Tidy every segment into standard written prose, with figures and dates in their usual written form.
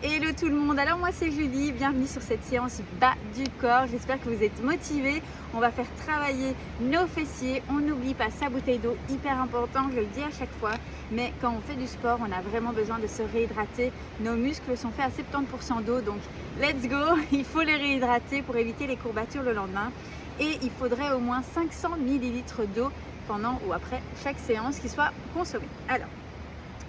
Hello tout le monde, alors moi c'est Julie, bienvenue sur cette séance bas du corps, j'espère que vous êtes motivés. On va faire travailler nos fessiers, on n'oublie pas sa bouteille d'eau, hyper important, je le dis à chaque fois, mais quand on fait du sport, on a vraiment besoin de se réhydrater. Nos muscles sont faits à 70% d'eau, donc let's go, il faut les réhydrater pour éviter les courbatures le lendemain. Et il faudrait au moins 500 ml d'eau pendant ou après chaque séance qui soit consommée. Alors,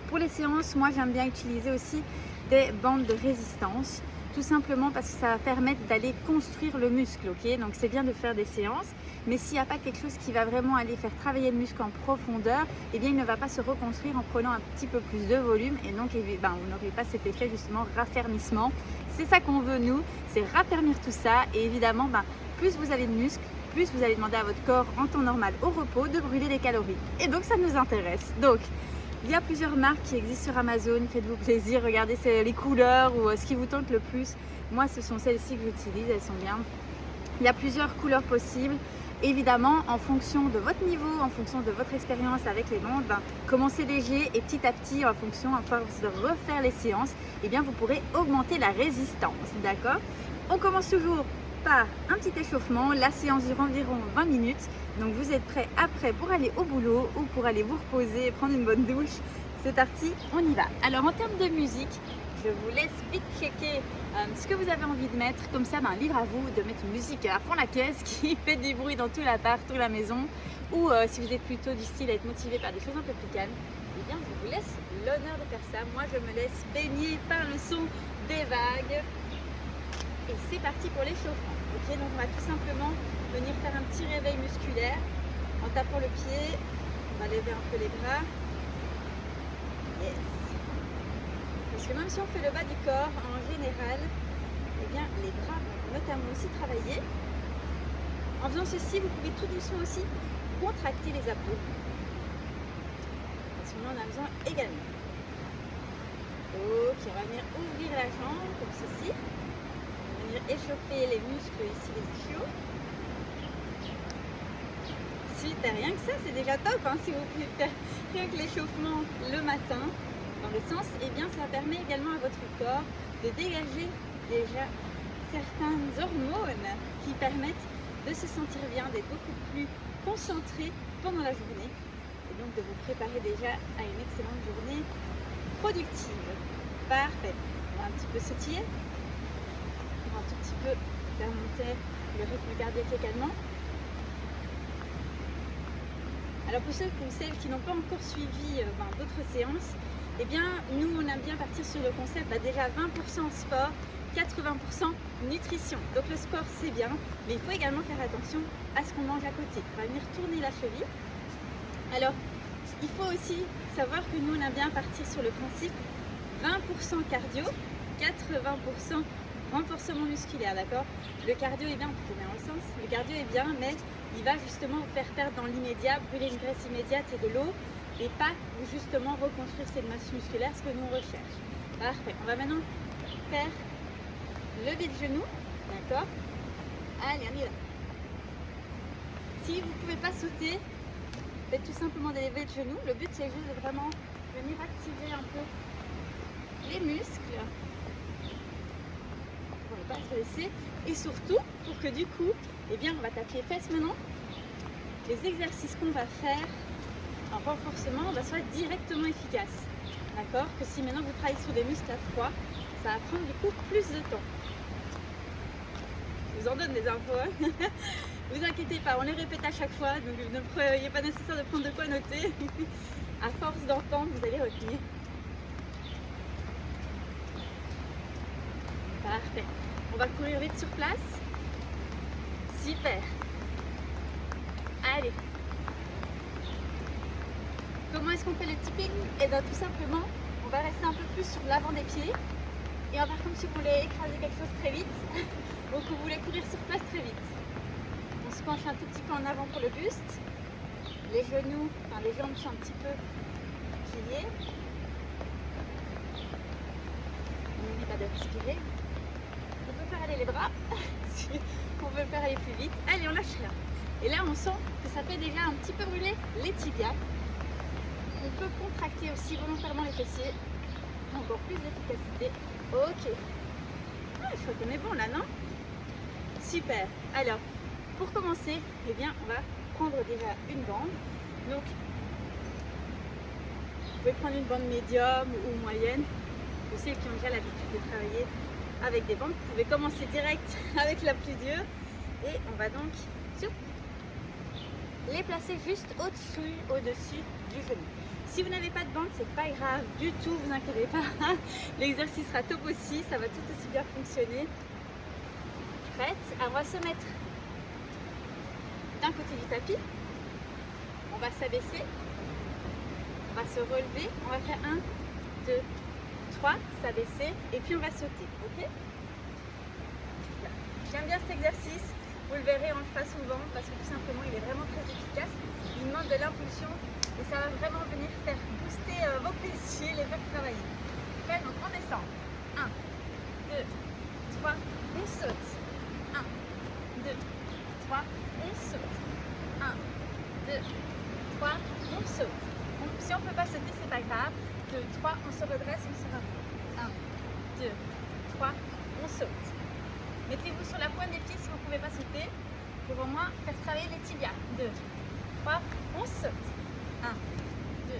pour les séances, moi j'aime bien utiliser aussi des bandes de résistance, tout simplement parce que ça va permettre d'aller construire le muscle, ok? Donc c'est bien de faire des séances, mais s'il n'y a pas quelque chose qui va vraiment aller faire travailler le muscle en profondeur, eh bien il ne va pas se reconstruire en prenant un petit peu plus de volume et donc vous n'aurez pas cet effet justement raffermissement. C'est ça qu'on veut nous, c'est raffermir tout ça et évidemment plus vous avez de muscles, plus vous allez demander à votre corps en temps normal au repos de brûler des calories. Et donc ça nous intéresse. Donc il y a plusieurs marques qui existent sur Amazon, faites-vous plaisir, regardez les couleurs ou ce qui vous tente le plus. Moi ce sont celles-ci que j'utilise, elles sont bien. Il y a plusieurs couleurs possibles. Évidemment, en fonction de votre niveau, en fonction de votre expérience avec les bandes, commencez léger et petit à petit, en fonction, à force de refaire les séances, eh bien vous pourrez augmenter la résistance, d'accord? On commence toujours par un petit échauffement, la séance dure environ 20 minutes, donc vous êtes prêts après pour aller au boulot ou pour aller vous reposer et prendre une bonne douche. C'est parti, on y va. Alors en termes de musique, je vous laisse vite checker ce que vous avez envie de mettre, comme ça libre à vous de mettre une musique à fond la caisse qui fait du bruit dans tout l'appart, toute la maison, ou si vous êtes plutôt du style à être motivé par des choses un peu plus calmes, eh bien je vous laisse l'honneur de faire ça. Moi je me laisse baigner par le son des vagues. Et c'est parti pour l'échauffement. Ok, donc on va tout simplement venir faire un petit réveil musculaire en tapant le pied. On va lever un peu les bras. Yes. Parce que même si on fait le bas du corps, en général, eh bien, les bras vont notamment aussi travailler. En faisant ceci, vous pouvez tout doucement aussi contracter les abdos. Parce qu'on en a besoin également. Ok, on va venir ouvrir la jambe comme ceci. Échauffer les muscles ici, les ischios. Super, rien que ça c'est déjà top, si vous pouvez faire rien que l'échauffement le matin dans le sens, et bien ça permet également à votre corps de dégager déjà certaines hormones qui permettent de se sentir bien, d'être beaucoup plus concentré pendant la journée et donc de vous préparer déjà à une excellente journée productive. Parfait, on va un petit peu sautiller. Un tout petit peu faire monter le rythme cardiaque également. Alors pour ceux ou celles qui n'ont pas encore suivi d'autres séances, eh bien nous on aime bien partir sur le concept déjà 20% sport, 80% nutrition. Donc le sport c'est bien, mais il faut également faire attention à ce qu'on mange à côté. On va venir tourner la cheville. Alors il faut aussi savoir que nous on aime bien partir sur le principe 20% cardio, 80% renforcement musculaire, d'accord? Le cardio est bien, pour tourner dans le sens, le cardio est bien, mais il va justement vous faire perdre dans l'immédiat, brûler une graisse immédiate et de l'eau, et pas justement reconstruire cette masse musculaire, ce que nous on recherche. Parfait, on va maintenant faire lever le genou, d'accord? Allez, on y va. Si vous ne pouvez pas sauter, faites tout simplement des levées de genou. Le but c'est juste de vraiment venir activer un peu les muscles. Pas se laisser, et surtout pour que du coup on va taper les fesses maintenant. Les exercices qu'on va faire en renforcement soit directement efficace, d'accord, que si maintenant vous travaillez sur des muscles à froid, ça va prendre du coup plus de temps. Je vous en donne des infos, vous inquiétez pas, on les répète à chaque fois, donc il n'est pas nécessaire de prendre de quoi noter. À force d'entendre, vous allez retenir. Parfait. On va courir vite sur place. Super. Allez. Comment est-ce qu'on fait le tipping? Et bien tout simplement, on va rester un peu plus sur l'avant des pieds. Et on va faire comme si on voulait écraser quelque chose très vite. Donc on voulait courir sur place très vite. On se penche un tout petit peu en avant pour le buste. Les genoux, les jambes sont un petit peu pliées. N'oubliez pas de respirer. On peut faire aller les bras, on peut le faire aller plus vite. Allez, on lâche rien. Et là, on sent que ça fait déjà un petit peu brûler les tibias. On peut contracter aussi volontairement les fessiers. Encore plus d'efficacité. Ok. Ah, je crois qu'on est bon là, non? Super. Alors, pour commencer, eh bien, on va prendre déjà une bande. Donc, vous pouvez prendre une bande médium ou moyenne. Pour ceux qui ont déjà l'habitude de travailler avec des bandes, vous pouvez commencer direct avec la plus dure. Et on va donc les placer juste au-dessus du genou. Si vous n'avez pas de bande, c'est pas grave du tout, vous inquiétez pas. L'exercice sera top aussi, ça va tout aussi bien fonctionner. Prête? Alors on va se mettre d'un côté du tapis. On va s'abaisser. On va se relever. On va faire 1, 2, 3, s'abaisser et puis on va sauter. Ok? J'aime bien cet exercice. Vous le verrez, on le fera souvent parce que tout simplement il est vraiment très efficace. Il demande de l'impulsion et ça va vraiment venir faire booster vos fessiers, les faire travailler. Ok, donc on descend. 1, 2, 3, on saute. 1, 2, 3, on saute. 1, 2, 3, on saute. Si on ne peut pas sauter, c'est pas grave. 2, 3, on se redresse, on se redresse. 1, 2, 3, on saute. Mettez-vous sur la pointe des pieds si vous ne pouvez pas sauter, pour au moins faire travailler les tibias. 2, 3, on saute. 1, 2,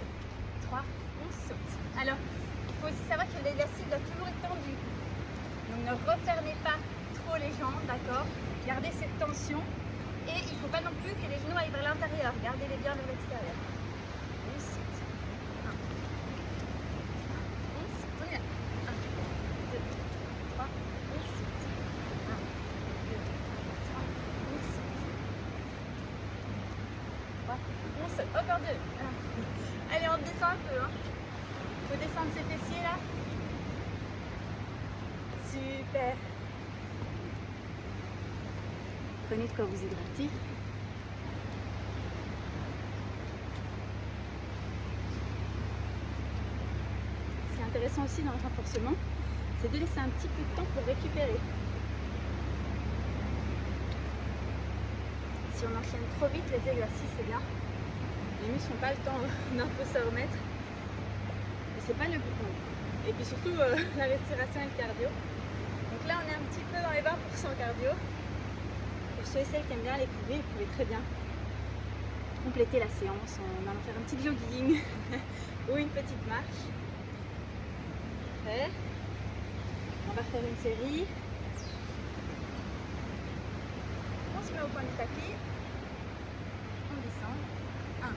3, on saute. Alors, il faut aussi savoir que l'élastique doit toujours être tendu. Donc ne refermez pas trop les jambes, d'accord? Gardez cette tension. Et il ne faut pas non plus que les genoux aillent vers l'intérieur. Gardez-les bien vers l'extérieur. On saute. 1, on saute. On y va. 1, 2, 3, on saute. On saute, encore 2. Allez, on descend un peu. Faut descendre ses fessiers là. Super. Prenez de quoi vous hydrater. Ce qui est intéressant aussi dans le renforcement, c'est de laisser un petit peu de temps pour récupérer. Si on enchaîne trop vite les exercices, c'est bien. Les muscles n'ont pas le temps d'un peu se remettre. Et c'est pas le but non plus. Et puis surtout la respiration et le cardio. Donc là on est un petit peu dans les 20% cardio. Pour ceux et celles qui aiment bien les courir, vous pouvez très bien compléter la séance en allant faire un petit jogging ou une petite marche. Prêt? On va faire une série. On se met au point du tapis. On descend. 1, 2,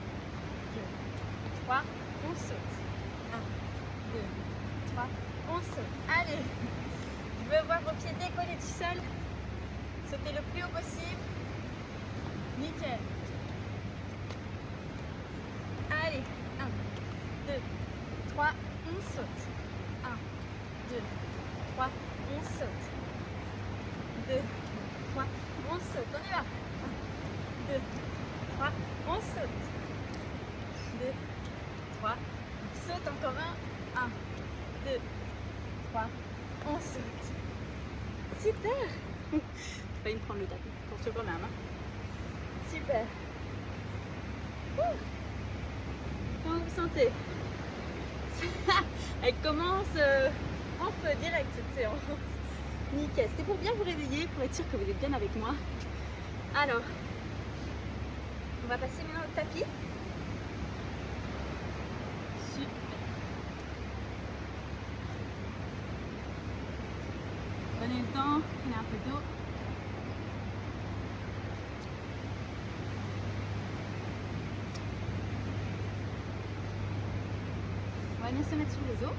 3, on saute. 1, 2, 3, on saute. Allez, je veux voir vos pieds décollés du sol. Sautez le plus haut possible. Nickel. Allez, 1, 2, 3, on saute. 1, 2, 3, on saute. 2, 3, on saute. On y va. 1, 2, 3, on saute. 2, 3, on saute encore un. 1, 2, 3, on saute. Super. J'ai failli me prendre le tapis pour ce quand même. Super. Comment vous sentez? Elle commence en feu direct cette séance. Nickel. C'était pour bien vous réveiller, pour être sûr que vous êtes bien avec moi. Alors, on va passer maintenant au tapis. Super. Prenez le temps, prenez un peu d'eau. On va bien se mettre sur le dos.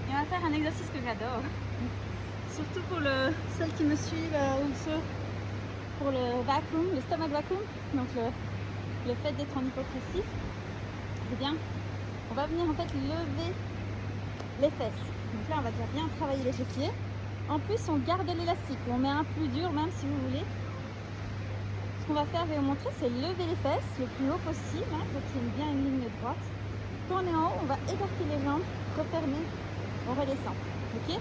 Et on va faire un exercice que j'adore. Surtout pour celles qui me suivent ou ceux pour le vacuum, le stomach vacuum, donc le fait d'être en hypopressif. Eh bien, on va venir en fait lever les fesses. Donc là, on va déjà bien travailler les fessiers. En plus, on garde l'élastique. On met un plus dur, même si vous voulez. Ce qu'on va faire, je vais vous montrer, c'est lever les fesses le plus haut possible. Il faut qu'il y ait bien une ligne droite. Quand on est en haut, on va écarter les jambes, refermer, on redescend. Ok?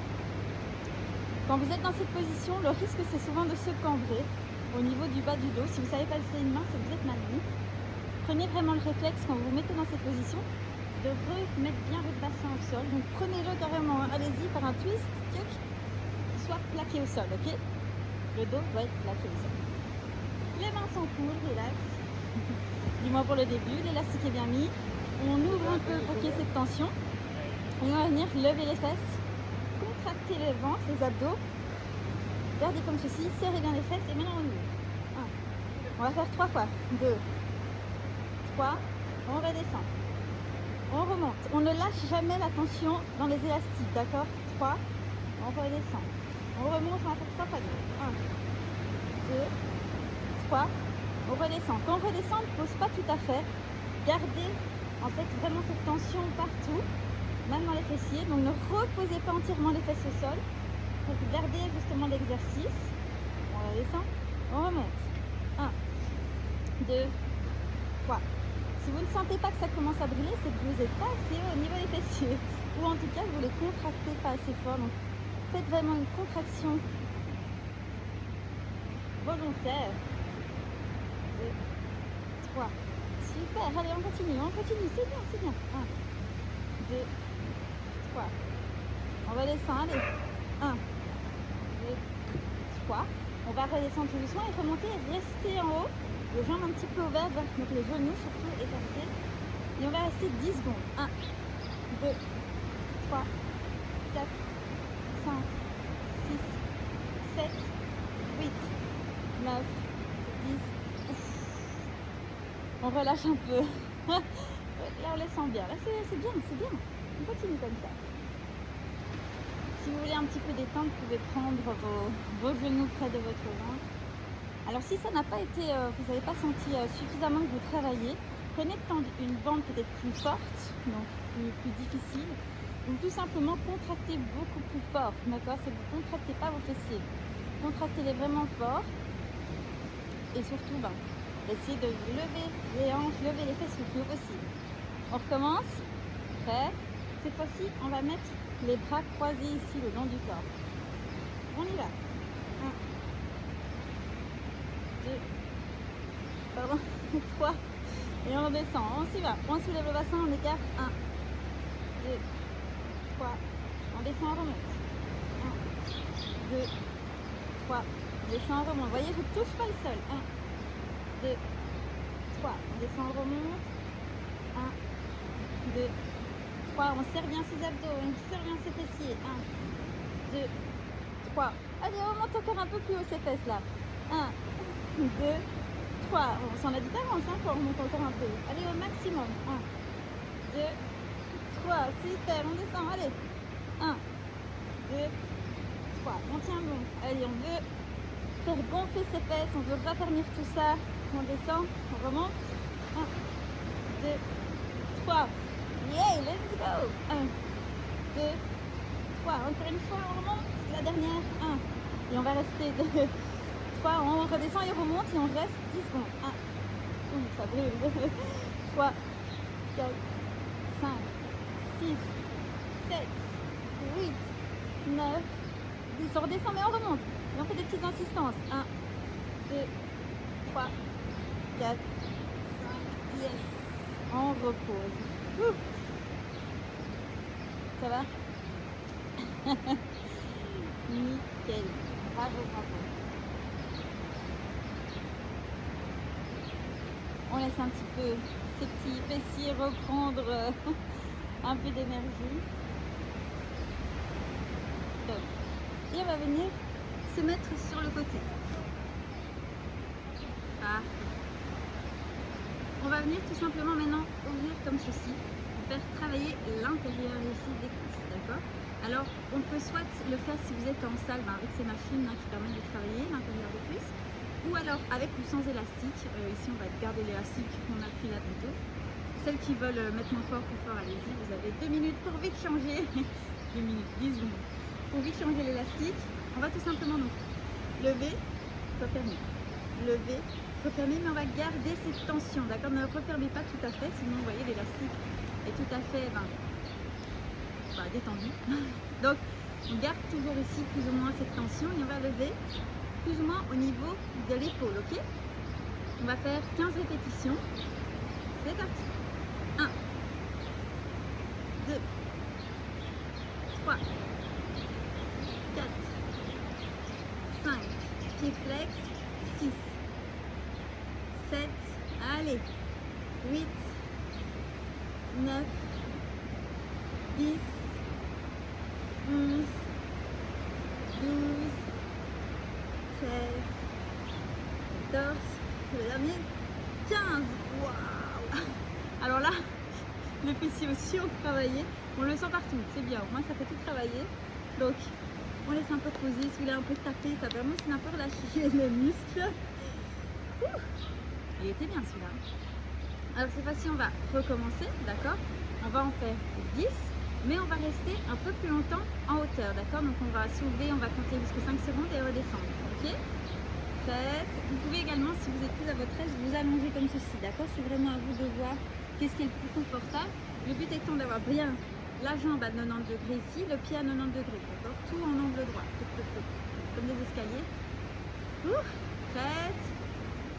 Quand vous êtes dans cette position, le risque c'est souvent de se cambrer au niveau du bas du dos. Si vous ne savez pas lever une main, c'est que vous êtes mal mis. Prenez vraiment le réflexe quand vous vous mettez dans cette position de remettre bien votre bassin au sol. Donc prenez-le carrément, hein. Allez-y, par faire un twist qui soit plaqué au sol, ok? Le dos doit être plaqué au sol. Les mains sont cool, relax. Du moins pour le début, l'élastique est bien mis. On ouvre un peu pour qu'il y ait cette tension. Et on va venir lever les fesses, contracter le ventre, les abdos. Gardez comme ceci, serrez bien les fesses et maintenant on ouvre. 1. On va faire 3 fois. 2, 3, on redescend. On remonte. On ne lâche jamais la tension dans les élastiques, d'accord? 3, on redescend. On remonte, on va faire 3 fois. 1, 2, 3, on redescend. Quand on redescend, on ne pose pas tout à fait. Gardez en fait vraiment cette tension partout, même dans les fessiers. Donc ne reposez pas entièrement les fesses au sol pour garder justement l'exercice. On redescend, on remonte. 1, 2, 3. Si vous ne sentez pas que ça commence à brûler, c'est que vous n'êtes pas assez haut au niveau des fessiers. Ou en tout cas, vous ne les contractez pas assez fort. Donc faites vraiment une contraction volontaire. 2, 3. Super, allez, on continue, c'est bien, c'est bien. 1, 2, 3. On redescend, allez. 1, 2, 3. On va redescendre tout doucement et remonter et rester en haut. Les jambes un petit peu ouvertes, donc les genoux surtout écartés. Et on va rester 10 secondes. 1, 2, 3, 4, 5, 6, 7, 8, 9, 10. On relâche un peu. Là, on les sent bien. Là, c'est bien, c'est bien. On continue comme ça. Si vous voulez un petit peu détendre, vous pouvez prendre vos genoux près de votre ventre. Alors, si ça n'a pas été, vous n'avez pas senti suffisamment que vous travaillez, prenez une bande peut-être plus forte, donc plus difficile, ou tout simplement contractez beaucoup plus fort. D'accord? C'est que vous ne contractez pas vos fessiers. Contractez-les vraiment fort. Et surtout, essayez de lever les hanches, lever les fesses le plus haut possible. On recommence. Prêt? Cette fois-ci, on va mettre les bras croisés ici le long du corps. On y va. 1, 2, pardon, 3. Et on redescend. On s'y va. On soulève le bassin, on écarte. 1, 2, 3. On descend, on remonte. 1, 2, 3. On descend, on remonte. Vous voyez, je ne touche pas le sol. 1, 2, 3. On descend, on remonte. 1, 2, 3. On serre bien ses abdos. On serre bien ses fessiers. 1, 2, 3. Allez, on remonte encore un peu plus haut ces fesses là. 1, 2, 3. On s'en a dit d'avance, hein, on remonte encore un peu. Allez, au maximum. 1, 2, 3. Super, on descend. Allez. 1, 2, 3. On tient bon. Allez, on veut faire gonfler ses fesses. On veut raffermir tout ça. On descend. On remonte. 1, 2, 3. Yeah, let's go. 1, 2, 3. Encore une fois, on remonte. La dernière. 1. Et on va rester 2. On redescend et remonte et on reste 10 secondes. 1, ça brûle. 3, 4, 5, 6, 7, 8, 9, 10. On redescend mais on remonte. Et on fait des petites insistances. 1, 2, 3, 4, 5, yes. On repose. Ouh. Ça va? Nickel. Bravo, bravo. On laisse un petit peu ces petits fessiers reprendre un peu d'énergie. Top. Et on va venir se mettre sur le côté. On va venir tout simplement maintenant ouvrir comme ceci, pour faire travailler l'intérieur ici des cuisses, d'accord? Alors, on peut soit le faire si vous êtes en salle avec ces machines qui permettent de travailler l'intérieur des cuisses, ou alors avec ou sans élastique. Ici, on va garder l'élastique qu'on a pris là tantôt. Celles qui veulent mettre moins fort, plus fort, allez-y. Vous avez 2 minutes pour vite changer. 2 minutes, 10 secondes. Pour vite changer l'élastique, on va tout simplement donc lever, refermer. Lever, refermer, mais on va garder cette tension, d'accord? Ne refermez pas tout à fait, sinon vous voyez l'élastique est tout à fait détendu. Donc, on garde toujours ici plus ou moins cette tension et on va lever plus ou moins au niveau de l'épaule, ok? On va faire 15 répétitions. C'est parti. 1, 2, 3, 4, pied flex. 6, 7, allez, 8, 9, 10, 11, 12, 13, 14, le dernier, 15. Waouh! Alors là, les fessiers aussi ont travaillé. On le sent partout, c'est bien. Au moins, ça fait tout travailler. Donc, on laisse un peu poser. Si vous voulez un peu taper, ça permet aussi un peu relâcher les muscles. Ouh, il était bien celui-là. Alors, cette fois-ci, on va recommencer, d'accord? On va en faire 10, mais on va rester un peu plus longtemps en hauteur, d'accord? Donc, on va soulever, on va compter jusqu'à 5 secondes et redescendre, ok? Faites. Vous pouvez également, si vous êtes plus à votre aise, vous allonger comme ceci, d'accord? C'est vraiment à vous de voir qu'est-ce qui est le plus confortable. Le but étant d'avoir bien la jambe à 90 degrés ici, le pied à 90 degrés, d'accord? Tout en angle droit, comme des escaliers. Ouh, faites.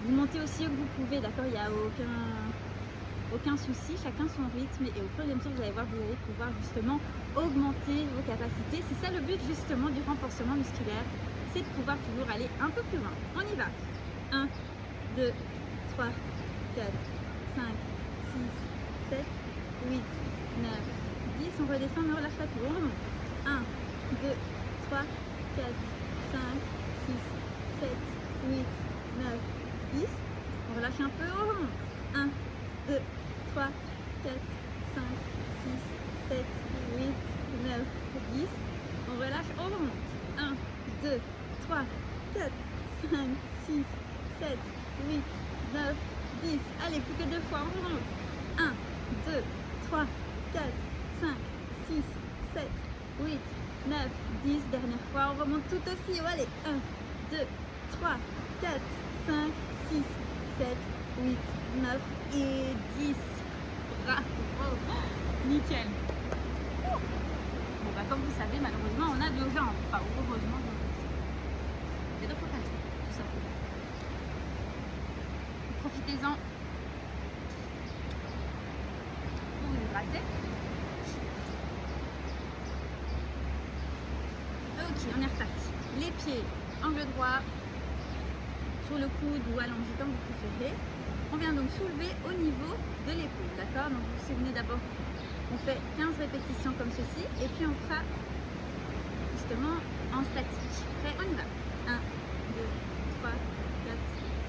Vous montez aussi où vous pouvez, d'accord? Il n'y a aucun souci, chacun son rythme. Et au fur et à mesure, vous allez voir, vous allez pouvoir justement augmenter vos capacités. C'est ça le but justement du renforcement musculaire, c'est de pouvoir toujours aller un peu plus loin. On y va. 1, 2, 3, 4, 5, 6, 7, 8, 9, 10. On redescend, mais on relâche pas tout. On remonte. 1, 2, 3, 4, 5, 6, 7, 8, 9, 10. On relâche un peu, on remonte. 1, 2, 3, 4, 5, 6, 7, 8, 9, 10. On relâche, on remonte. 1, 2, 3, 4, 5, 6, 7, 8, 9, 10. Allez, plus que 2 fois, on remonte. 1, 2, 3, 4, 5, 6, 7, 8, 9, 10. Dernière fois, on remonte tout aussi. Oh, allez, 1, 2, 3, 4, 5, 6, 7, 8, 9 et 10. Bravo. Nickel. Bon, bah, comme vous savez, malheureusement, on a nos jambes. Enfin, heureusement, et donc, il faut faire tout simplement. Profitez-en pour vous hydrater. Ok, on est reparti. Les pieds, angle droit, sur le coude ou allongé comme vous préférez. On vient donc soulever au niveau de l'épaule, d'accord? Donc vous vous souvenez d'abord, on fait 15 répétitions comme ceci et puis on fera justement en statique. Prêt? On y va. 1, 2, 3, 4,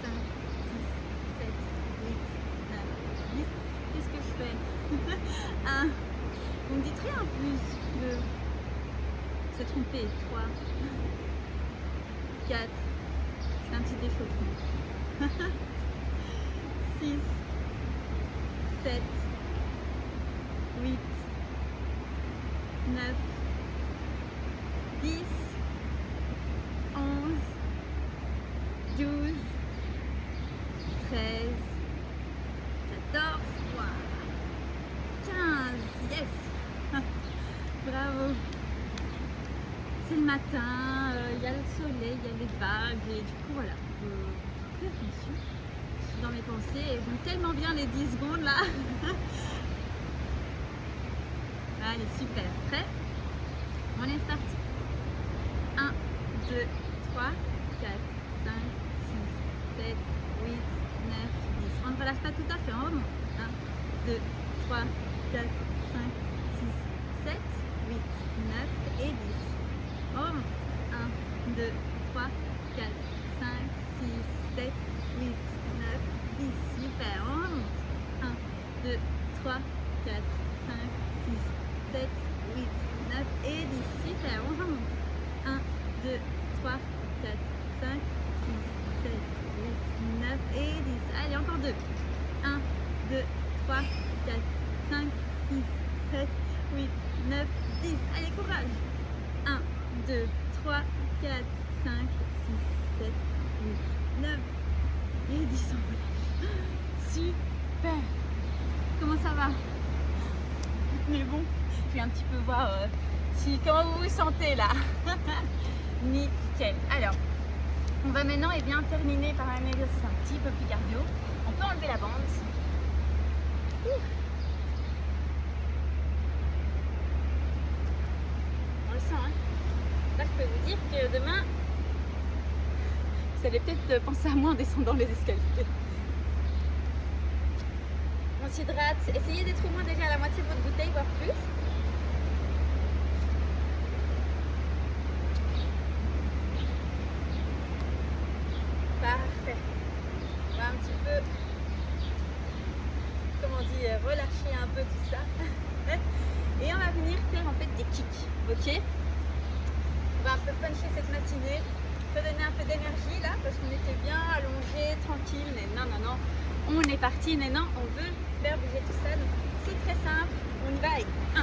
5, 6, 7, 8, 9, 10. Qu'est-ce que je fais? 1. Vous me dites rien en plus. 2. Se tromper. 3. 4. C'est un petit échauffement. 6, 7, 8, 9, 10, 11, 12, 13, 14, 15. Yes. Bravo. C'est le matin, il y a le soleil, il y a les vagues et du coup voilà, faites attention. Je suis dans mes pensées et j'aime tellement bien les 10 secondes là. Allez, super. Prêt? On est parti. 1, 2, 3, 4, 5, 6, 7, 8, 9, 10. On ne relâche pas tout à fait, on remonte. 1, 2, 3, 4, 5, 6, 7, 8, 9 et 10. On remonte. 1, 2, 3, 4, 5, 6, 7, 8, 9, 10. Super, on remonte. 1, 2, 3, 4, 5, 6, 7, 8, 9 et 10. Super, on remonte. 1, 2, 3, 4, 5, 6, 7, 8, 9 et 10. Allez, encore 2. 1, 2, 3, 4, 5, 6, 7, 8, 9, 10. Allez, courage. 1, 2, 3, 4, 5, 6, 7, 8, 9 et 10. Super. Comment ça va? Mais bon, je vais un petit peu voir comment vous vous sentez là. Nickel. Alors, on va maintenant terminer par un exercice un petit peu plus cardio. On peut enlever la bande. On le sent, hein. Là, je peux vous dire que demain, Vous allez peut-être penser à moi en descendant les escaliers. On s'hydrate. Essayez d'être au moins déjà à la moitié de votre bouteille, voire plus. Parfait. On va un petit peu, comment dire, relâcher un peu tout ça. Et on va venir faire en fait des kicks, ok? On va un peu puncher cette matinée, redonner un peu d'énergie là, parce qu'on était bien allongé, tranquille, mais non, non, non, on est parti, mais non, on veut faire bouger tout ça, donc c'est très simple, on y va avec 1,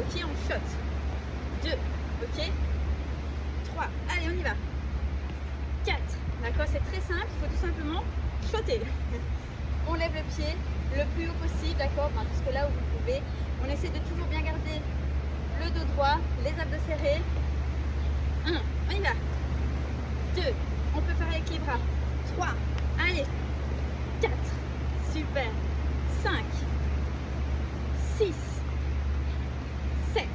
ok, on shot, 2, ok, 3, allez, on y va, 4, d'accord, c'est très simple, il faut tout simplement shotter. On lève le pied le plus haut possible, d'accord, jusque là où vous pouvez. On essaie de toujours bien garder le dos droit, les abdos serrés. 1, on y va. 2, on peut faire avec les bras. 3, allez. 4, super. 5, 6, 7,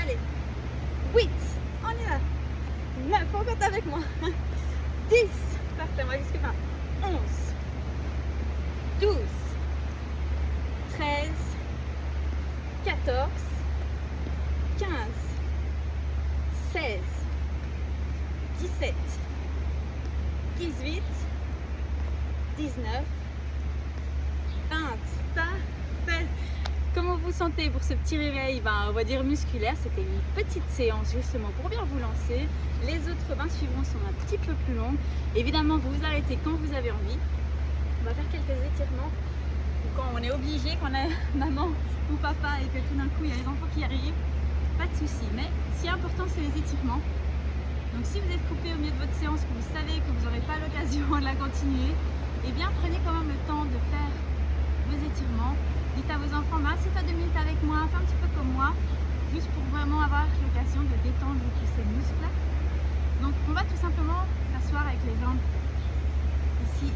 allez. 8, on y va. 9, on compte avec moi. 10, parfait, on va jusque 20. 11, 12, 13, 14, 15, 16, 17, 18, 19, 20. Parfait. Comment vous sentez pour ce petit réveil, on va dire musculaire? C'était une petite séance justement pour bien vous lancer. Les autres 20 suivrants sont un petit peu plus longues. Évidemment, vous vous arrêtez quand vous avez envie. On va faire quelques étirements. Quand on est obligé, quand on a maman ou papa et que tout d'un coup il y a les enfants qui arrivent, pas de souci. Mais ce qui est important, c'est les étirements. Donc si vous êtes coupé au milieu de votre séance, que vous savez que vous n'aurez pas l'occasion de la continuer, eh bien prenez quand même le temps de faire vos étirements. Dites à vos enfants, assieds-toi 2 minutes avec moi, fais un petit peu comme moi, juste pour vraiment avoir l'occasion de détendre tous ces muscles. Donc on va tout simplement s'asseoir avec les jambes ici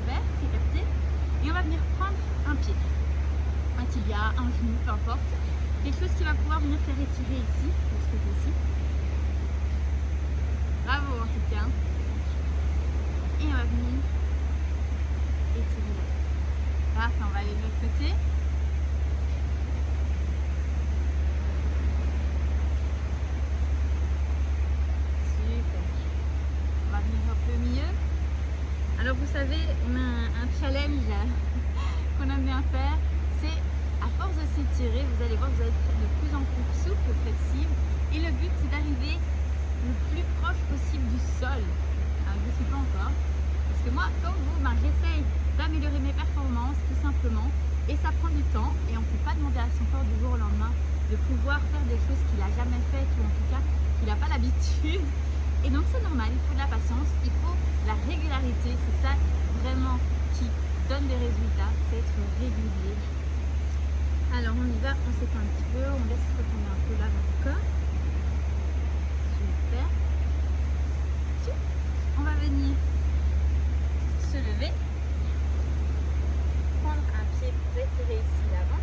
ouvertes, c'est capté, et on va venir prendre un pied, un tibia, un genou, peu importe, quelque chose qui va pouvoir venir faire étirer ici, de ce côté-ci. Bravo en tout cas. Et on va venir étirer là. Parfait, on va aller de l'autre côté. Super. On va venir un peu mieux. Alors vous savez, on a un challenge qu'on aime bien faire. C'est à force de s'étirer, vous allez voir, vous allez être de plus en plus souple, flexible. Et le but, c'est d'arriver le plus proche possible du sol. Alors, je ne sais pas encore. Parce que moi, comme vous, j'essaye d'améliorer mes performances tout simplement. Et ça prend du temps. Et on ne peut pas demander à son corps du jour au lendemain de pouvoir faire des choses qu'il n'a jamais faites ou en tout cas qu'il n'a pas l'habitude. Et donc c'est normal, il faut de la patience, il faut de la régularité. C'est ça vraiment qui donne des résultats, c'est être régulier. Alors on y va, on s'étend un petit peu, on laisse retourner un peu là dans le corps. Super. On va venir se lever, prendre un pied pour étirer ici l'avant.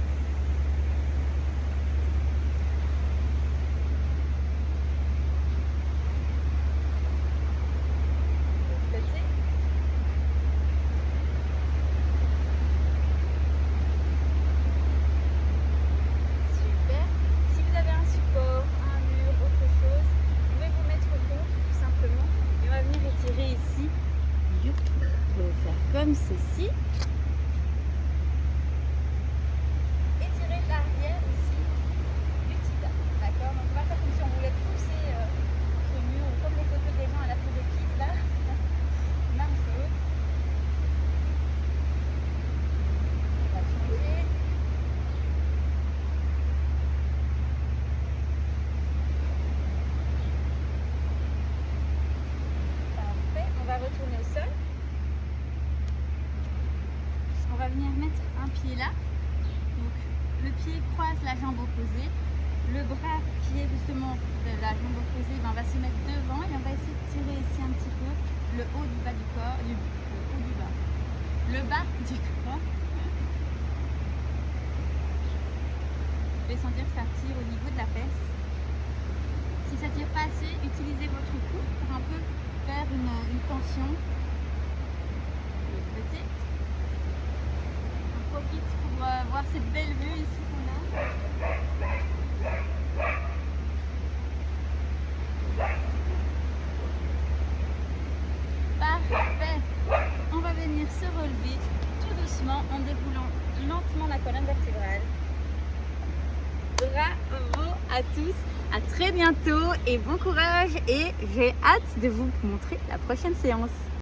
Comme ceci. Étirer l'arrière ici du tibia. D'accord? Donc on va faire comme si on voulait pousser ce mur, comme les photos des gens à la tour de Pise là. Même chose. On va changer. Parfait. On va retourner au sol. On va venir mettre un pied là, donc le pied croise la jambe opposée, le bras qui est justement de la jambe opposée, va se mettre devant et on va essayer de tirer ici un petit peu le haut du bas du corps, le haut du bas, le bas du corps. Vous pouvez sentir que ça tire au niveau de la fesse. Si ça ne tire pas assez, utilisez votre cou pour un peu faire une tension. De l'autre côté. On profite pour voir cette belle vue ici qu'on a. Parfait. On va venir se relever tout doucement en déroulant lentement la colonne vertébrale. Bravo à tous, à très bientôt et bon courage, et j'ai hâte de vous montrer la prochaine séance.